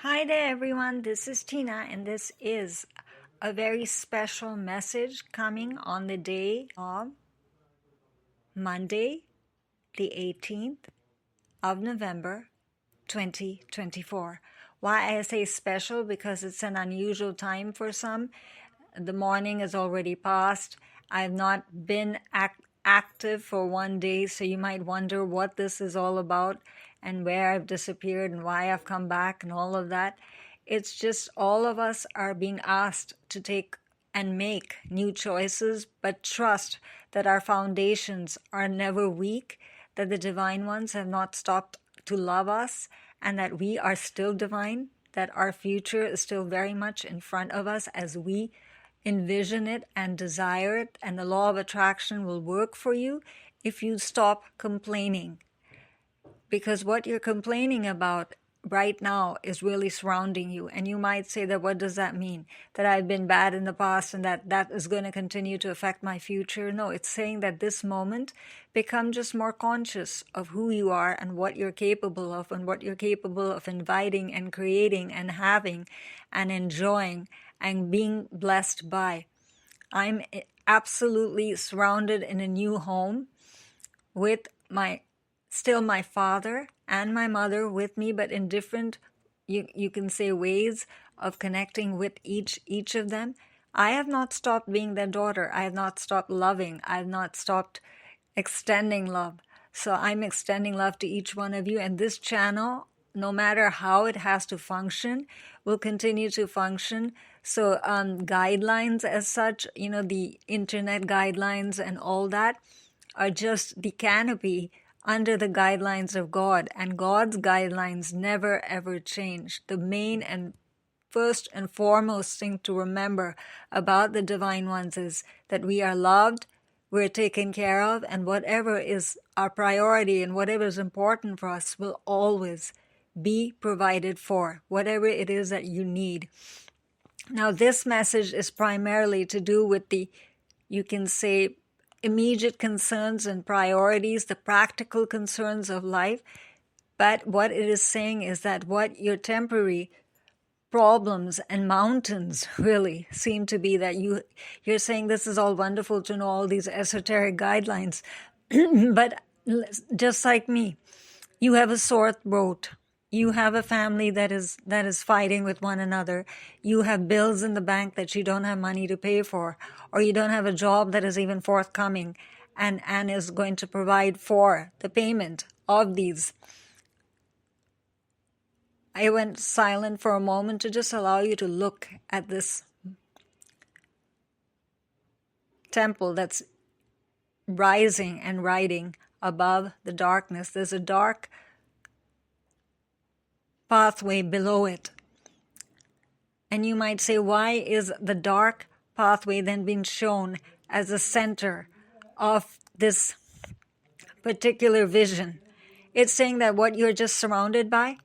Hi there, everyone. This is Tina, and this is a very special message coming on the day of Monday, the 18th of November, 2024. Why I say special? Because it's an unusual time for some. The morning is already past. I've not been active for one day, so you might wonder what this is all about and where I've disappeared and why I've come back and all of that. It's just all of us are being asked to take and make new choices, but trust that our foundations are never weak, that the divine ones have not stopped to love us, and that we are still divine, that our future is still very much in front of us as we envision it and desire it, and the law of attraction will work for you if you stop complaining. Because what you're complaining about right now is really surrounding you. And you might say that, what does that mean? That I've been bad in the past and that is going to continue to affect my future? No, it's saying that this moment, become just more conscious of who you are and what you're capable of and what you're capable of inviting and creating and having and enjoying and being blessed by. I'm absolutely surrounded in a new home with still my father and my mother with me, but in different, you can say, ways of connecting with each of them. I have not stopped being their daughter. I have not stopped loving. I have not stopped extending love. So I'm extending love to each one of you. And this channel, no matter how it has to function, will continue to function. So guidelines as such, the internet guidelines and all that are just the canopy under the guidelines of God, and God's guidelines never ever change. The main and first and foremost thing to remember about the divine ones is that we are loved, we're taken care of, and whatever is our priority and whatever is important for us will always be provided for, whatever it is that you need. Now, this message is primarily to do with you can say, immediate concerns and priorities, the practical concerns of life. But what it is saying is that what your temporary problems and mountains really seem to be, that you're saying this is all wonderful to know all these esoteric guidelines. But just like me, you have a sore throat. You have a family that is fighting with one another. You have bills in the bank that you don't have money to pay for, or you don't have a job that is even forthcoming and is going to provide for the payment of these. I went silent for a moment to just allow you to look at this temple that's rising and riding above the darkness. There's a dark pathway below it. And you might say, why is the dark pathway then being shown as the center of this particular vision? It's saying that what you're just surrounded by,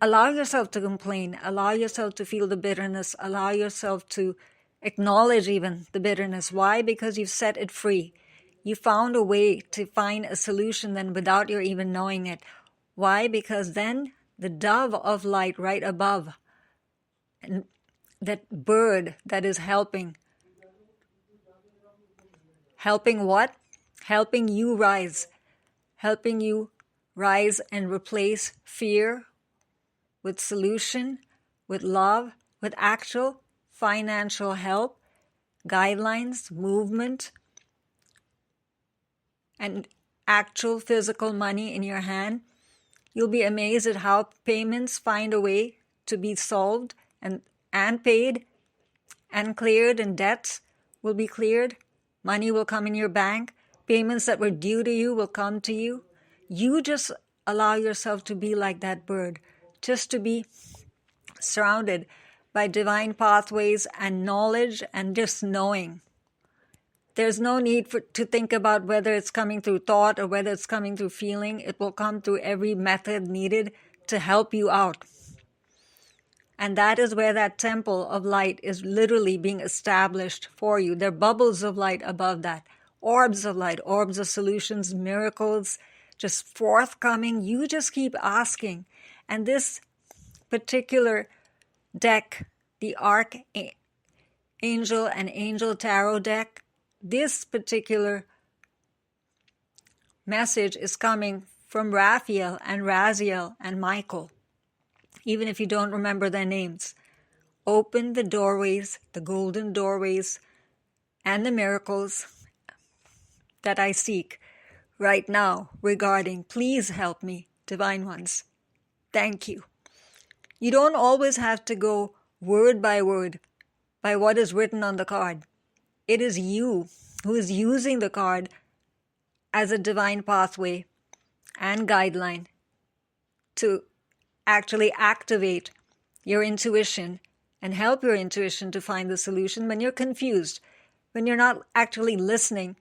allow yourself to complain, allow yourself to feel the bitterness, allow yourself to acknowledge even the bitterness. Why? Because you've set it free. You found a way to find a solution then without your even knowing it. Why? Because then the dove of light right above, and that bird that is helping what? Helping you rise and replace fear with solution, with love, with actual financial help, guidelines, movement, and actual physical money in your hand. You'll be amazed at how payments find a way to be solved and paid and cleared, and debts will be cleared. Money will come in your bank. Payments that were due to you will come to you. You just allow yourself to be like that bird, just to be surrounded by divine pathways and knowledge and just knowing. There's no need to think about whether it's coming through thought or whether it's coming through feeling. It will come through every method needed to help you out. And that is where that temple of light is literally being established for you. There are bubbles of light above that. Orbs of light, orbs of solutions, miracles, just forthcoming. You just keep asking. And this particular deck, the Archangel and Angel Tarot deck, this particular message is coming from Raphael and Raziel and Michael, even if you don't remember their names. Open the doorways, the golden doorways, and the miracles that I seek right now regarding, please help me, Divine Ones. Thank you. You don't always have to go word by word by what is written on the card. It is you who is using the card as a divine pathway and guideline to actually activate your intuition and help your intuition to find the solution when you're confused, when you're not actually listening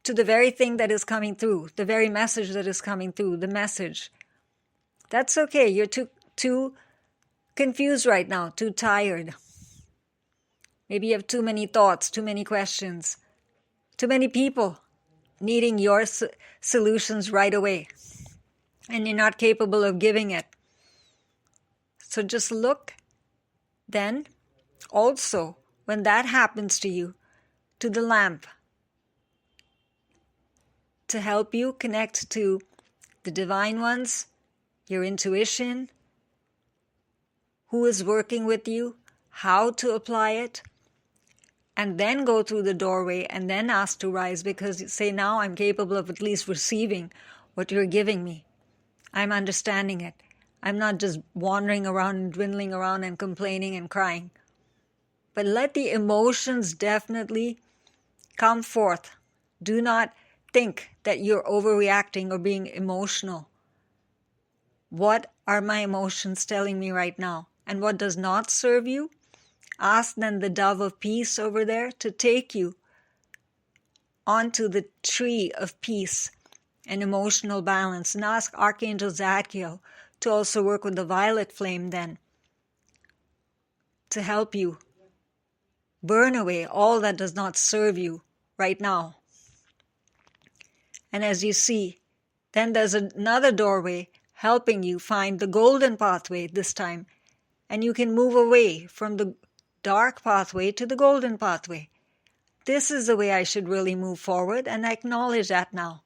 to the very thing that is coming through, the very message that is coming through, the message. That's okay. You're too confused right now, too tired. Maybe you have too many thoughts, too many questions, too many people needing your solutions right away, and you're not capable of giving it. So just look then also, when that happens to you, to the lamp to help you connect to the Divine Ones, your intuition, who is working with you, how to apply it, and then go through the doorway and then ask to rise, because you say, now I'm capable of at least receiving what you're giving me. I'm understanding it. I'm not just wandering around and dwindling around and complaining and crying. But let the emotions definitely come forth. Do not think that you're overreacting or being emotional. What are my emotions telling me right now? And what does not serve you? Ask then the dove of peace over there to take you onto the tree of peace and emotional balance. And ask Archangel Zadkiel to also work with the violet flame then to help you burn away all that does not serve you right now. And as you see, then there's another doorway helping you find the golden pathway this time. And you can move away from the dark pathway to the golden pathway. This is the way I should really move forward, and I acknowledge that now.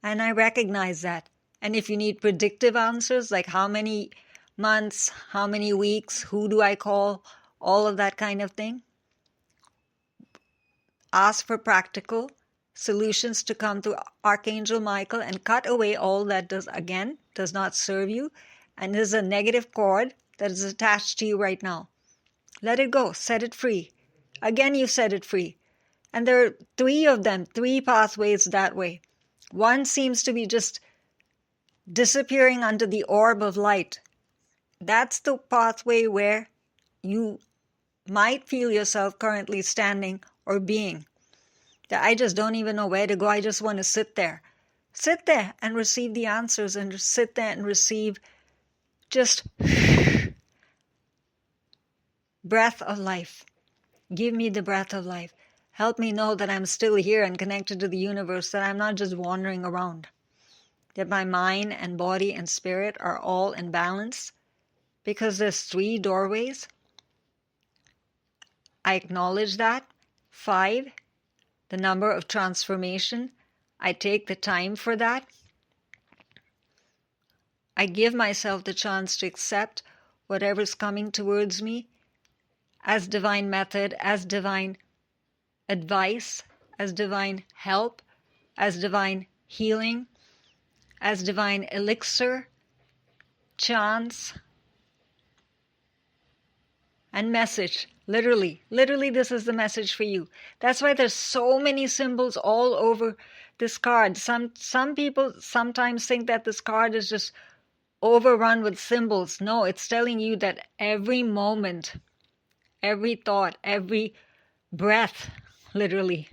And I recognize that. And if you need predictive answers, like how many months, how many weeks, who do I call, all of that kind of thing, ask for practical solutions to come to Archangel Michael and cut away all that does not serve you and is a negative cord that is attached to you right now. Let it go. Set it free. Again, you set it free. And there are 3 of them, 3 pathways that way. One seems to be just disappearing under the orb of light. That's the pathway where you might feel yourself currently standing or being. That I just don't even know where to go. I just want to sit there. Sit there and receive the answers, and sit there and receive just breath of life. Give me the breath of life. Help me know that I'm still here and connected to the universe, that I'm not just wandering around. That my mind and body and spirit are all in balance. Because there's 3 doorways. I acknowledge that. 5, the number of transformation. I take the time for that. I give myself the chance to accept whatever's coming towards me as divine method, as divine advice, as divine help, as divine healing, as divine elixir, chance, and message. Literally, this is the message for you. That's why there's so many symbols all over this card. Some people sometimes think that this card is just overrun with symbols. No, it's telling you that every moment, every thought, every breath, literally,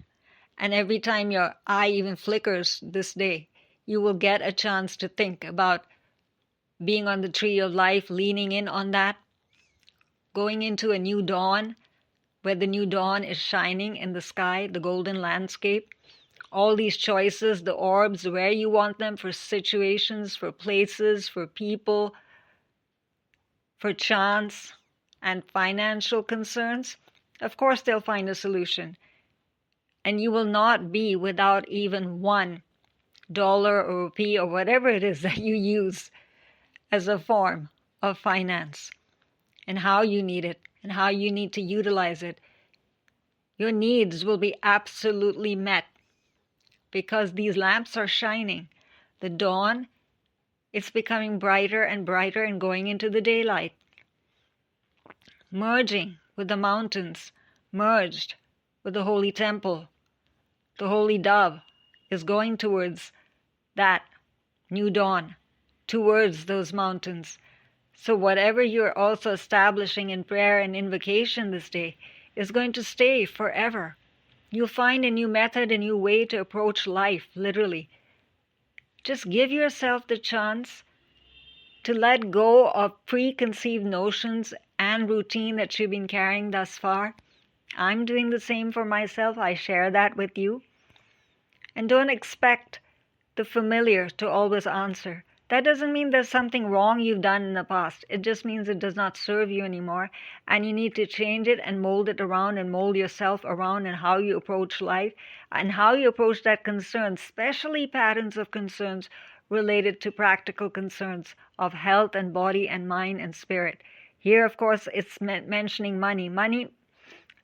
and every time your eye even flickers this day, you will get a chance to think about being on the tree of life, leaning in on that, going into a new dawn, where the new dawn is shining in the sky, the golden landscape. All these choices, the orbs, where you want them for situations, for places, for people, for chance and financial concerns, of course they'll find a solution. And you will not be without even $1 or rupee or whatever it is that you use as a form of finance, and how you need it and how you need to utilize it. Your needs will be absolutely met because these lamps are shining. The dawn, it's becoming brighter and brighter and going into the daylight. Merging with the mountains, merged with the holy temple. The holy dove is going towards that new dawn, towards those mountains. So whatever you're also establishing in prayer and invocation this day is going to stay forever. You'll find a new method, a new way to approach life, literally. Just give yourself the chance to let go of preconceived notions and routine that you've been carrying thus far. I'm doing the same for myself. I share that with you. And don't expect the familiar to always answer. That doesn't mean there's something wrong you've done in the past. It just means it does not serve you anymore. And you need to change it and mold it around and mold yourself around and how you approach life and how you approach that concern, especially patterns of concerns related to practical concerns of health and body and mind and spirit. Here, of course, it's mentioning money. Money,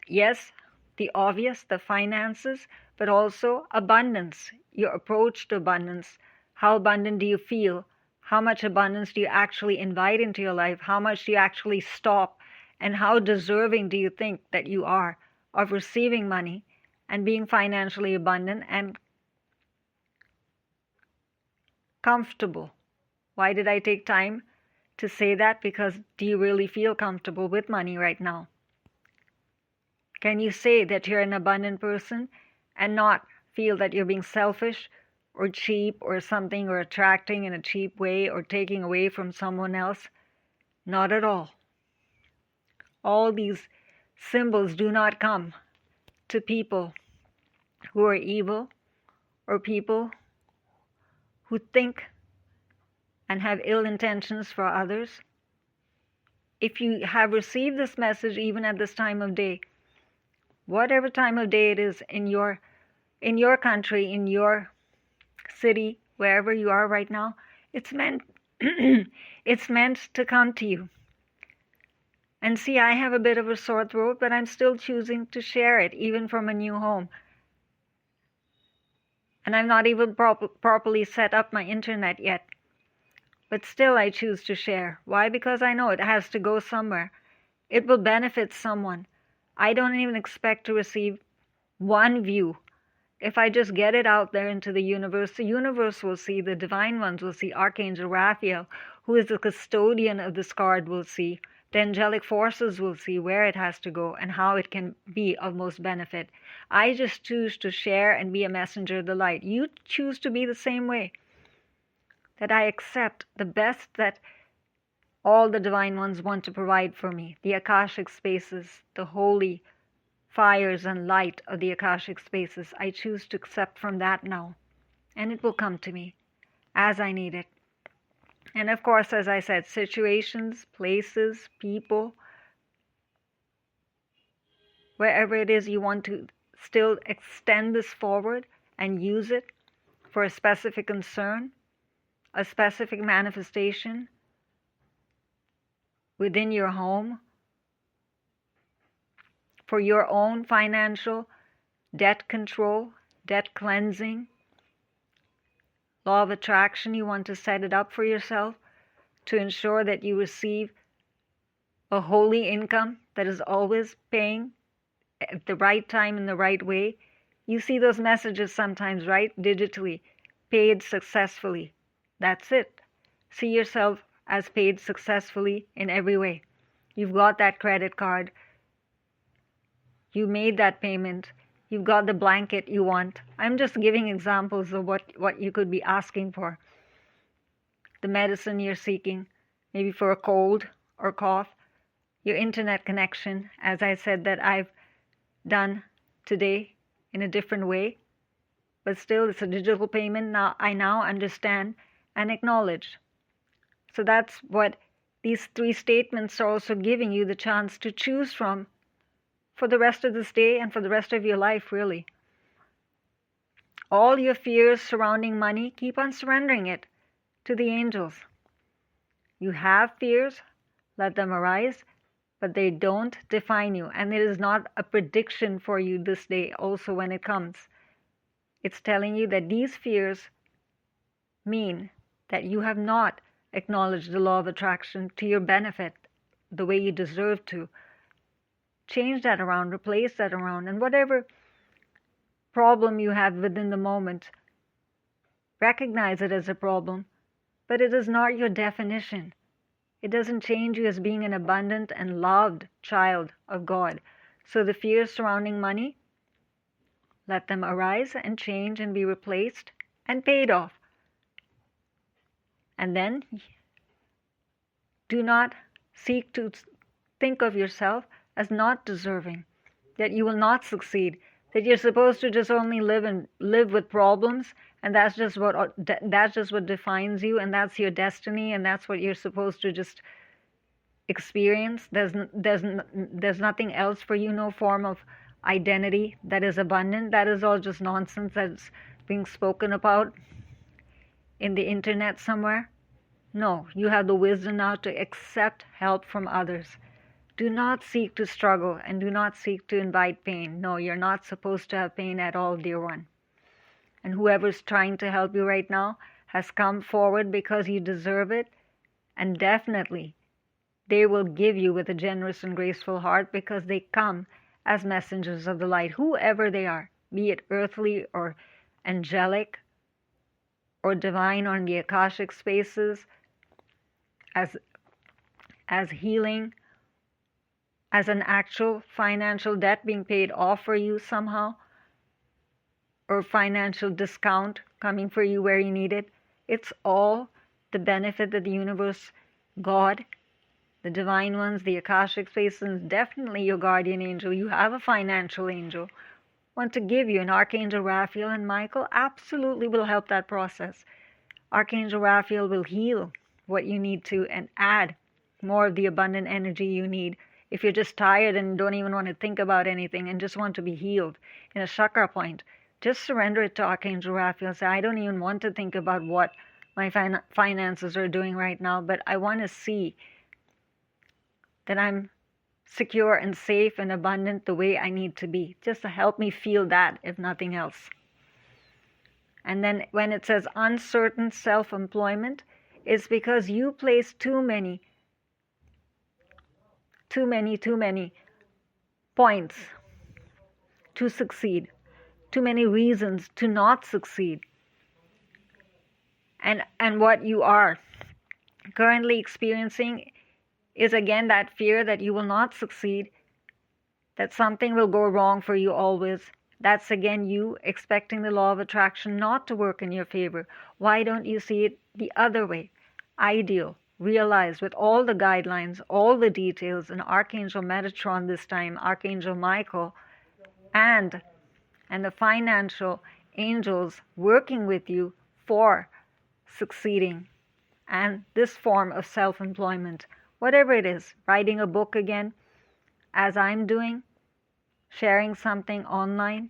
yes, the obvious, the finances, but also abundance, your approach to abundance. How abundant do you feel? How much abundance do you actually invite into your life? How much do you actually stop? And how deserving do you think that you are of receiving money and being financially abundant and comfortable? Why did I take time to say that? Because do you really feel comfortable with money right now? Can you say that you're an abundant person and not feel that you're being selfish or cheap or something, or attracting in a cheap way or taking away from someone else? Not at all. All these symbols do not come to people who are evil or people who think and have ill intentions for others. If you have received this message even at this time of day, whatever time of day it is in your country, in your city, wherever you are right now, it's meant it's meant to come to you. And see, I have a bit of a sore throat, but I'm still choosing to share it, even from a new home. And I'm not even properly set up my internet yet. But still I choose to share. Why? Because I know it has to go somewhere. It will benefit someone. I don't even expect to receive one view. If I just get it out there into the universe will see, the divine ones will see, Archangel Raphael, who is the custodian of this card, will see, the angelic forces will see where it has to go and how it can be of most benefit. I just choose to share and be a messenger of the light. You choose to be the same way. That I accept the best that all the divine ones want to provide for me. The Akashic spaces, the holy fires and light of the Akashic spaces, I choose to accept from that now. And it will come to me as I need it. And of course, as I said, situations, places, people, wherever it is you want to still extend this forward and use it for a specific concern, a specific manifestation within your home, for your own financial debt control, debt cleansing, law of attraction. You want to set it up for yourself to ensure that you receive a holy income that is always paying at the right time in the right way. You see those messages sometimes, right? Digitally, paid successfully. That's it. See yourself as paid successfully in every way. You've got that credit card. You made that payment. You've got the blanket you want. I'm just giving examples of what you could be asking for. The medicine you're seeking, maybe for a cold or cough. Your internet connection, as I said, that I've done today in a different way. But still, it's a digital payment. Now I understand and acknowledge. So that's what these 3 statements are also giving you the chance to choose from for the rest of this day and for the rest of your life, really. All your fears surrounding money, keep on surrendering it to the angels. You have fears, let them arise, but they don't define you. And it is not a prediction for you this day also when it comes. It's telling you that these fears mean that you have not acknowledged the law of attraction to your benefit the way you deserve to. Change that around, replace that around, and whatever problem you have within the moment, recognize it as a problem, but it is not your definition. It doesn't change you as being an abundant and loved child of God. So the fears surrounding money, let them arise and change and be replaced and paid off. And then do not seek to think of yourself as not deserving, that you will not succeed, that you're supposed to just only live with problems, and that's just what defines you, and that's your destiny, and that's what you're supposed to just experience. There's nothing else for you, no form of identity that is abundant. That is all just nonsense that's being spoken about in the internet somewhere. No, you have the wisdom now to accept help from others. Do not seek to struggle and do not seek to invite pain. No, you're not supposed to have pain at all, dear one. And whoever's trying to help you right now has come forward because you deserve it. And definitely, they will give you with a generous and graceful heart because they come as messengers of the light, whoever they are, be it earthly or angelic or divine or in the Akashic spaces, as healing, as an actual financial debt being paid off for you somehow, or financial discount coming for you where you need it. It's all the benefit that the universe, God, the divine ones, the Akashic spaces, definitely your guardian angel. You have a financial angel. Want to give you an Archangel Raphael and Michael absolutely will help that process. Archangel Raphael will heal what you need to and add more of the abundant energy you need. If you're just tired and don't even want to think about anything and just want to be healed in a chakra point, just surrender it to Archangel Raphael. Say, I don't even want to think about what my finances are doing right now, but I want to see that I'm secure and safe and abundant the way I need to be. Just to help me feel that, if nothing else. And then when it says uncertain self-employment, it's because you place too many points to succeed, too many reasons to not succeed. And what you are currently experiencing is again that fear that you will not succeed, that something will go wrong for you always. That's again you expecting the law of attraction not to work in your favor. Why don't you see it the other way? Ideal, realized with all the guidelines, all the details, and Archangel Metatron this time, Archangel Michael, and the financial angels working with you for succeeding, and this form of self-employment, whatever it is, writing a book again, as I'm doing, sharing something online.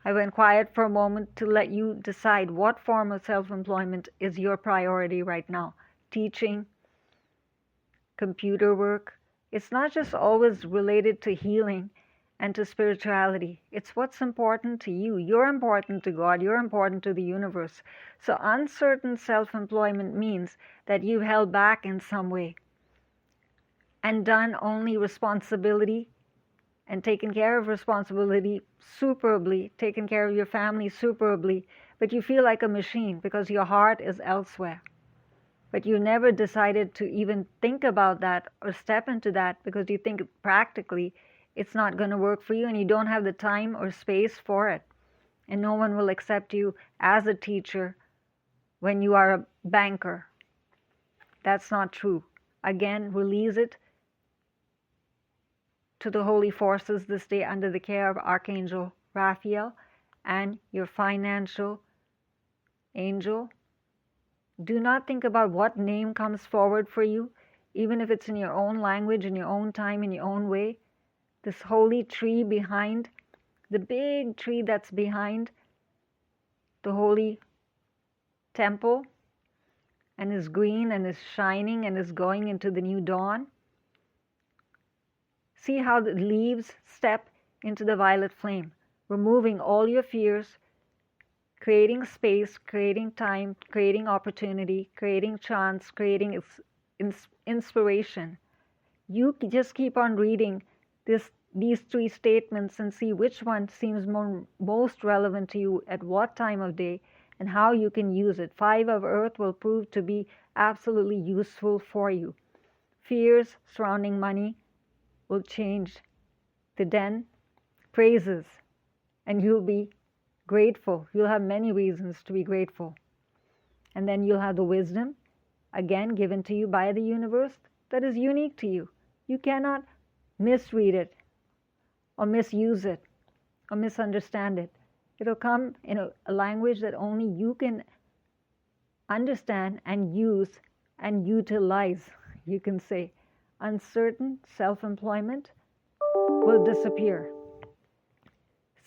I went quiet for a moment to let you decide what form of self-employment is your priority right now. Teaching, computer work. It's not just always related to healing and to spirituality. It's what's important to you. You're important to God. You're important to the universe. So uncertain self-employment means that you've held back in some way and done only responsibility and taken care of responsibility superbly, taken care of your family superbly, but you feel like a machine because your heart is elsewhere. But you never decided to even think about that or step into that because you think practically it's not going to work for you and you don't have the time or space for it. And no one will accept you as a teacher when you are a banker. That's not true. Again, release it to the holy forces this day under the care of Archangel Raphael and your financial angel. Do not think about what name comes forward for you, even if it's in your own language, in your own time, in your own way. This holy tree behind, the big tree that's behind the holy temple, and is green and is shining and is going into the new dawn. See how the leaves step into the violet flame, removing all your fears, creating space, creating time, creating opportunity, creating chance, creating inspiration. You just keep on reading these three statements and see which one seems most relevant to you at what time of day and how you can use it. 5 of earth will prove to be absolutely useful for you. Fears surrounding money will change to then praises, and you'll be grateful. You'll have many reasons to be grateful. And then you'll have the wisdom, again given to you by the universe, that is unique to you. You cannot misread it or misuse it or misunderstand it. It'll come in a language that only you can understand and use and utilize. You can say uncertain self-employment will disappear.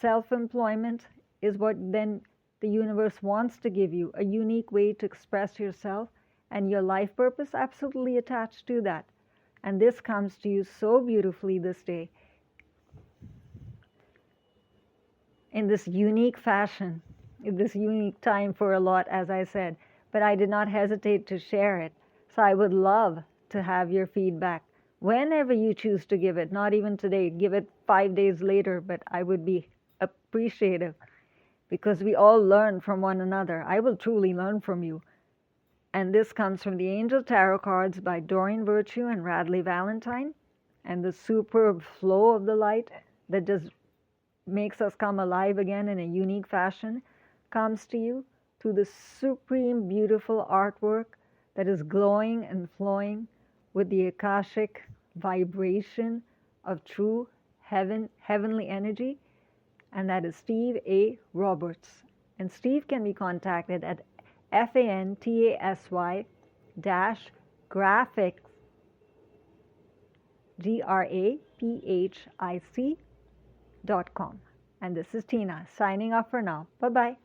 Self-employment is what then the universe wants to give you, a unique way to express yourself and your life purpose absolutely attached to that. And this comes to you so beautifully this day, in this unique fashion, in this unique time for a lot, as I said. But I did not hesitate to share it. So I would love to have your feedback whenever you choose to give it. Not even today, give it 5 days later, but I would be appreciative, because we all learn from one another. I will truly learn from you. And this comes from the Angel Tarot cards by Doreen Virtue and Radley Valentine, and the superb flow of the light that just makes us come alive again in a unique fashion comes to you through the supreme beautiful artwork that is glowing and flowing with the Akashic vibration of true heavenly energy, and that is Steve A. Roberts. And Steve can be contacted at fantasy graphics graphic.com. And this is Tina signing off for now. Bye bye.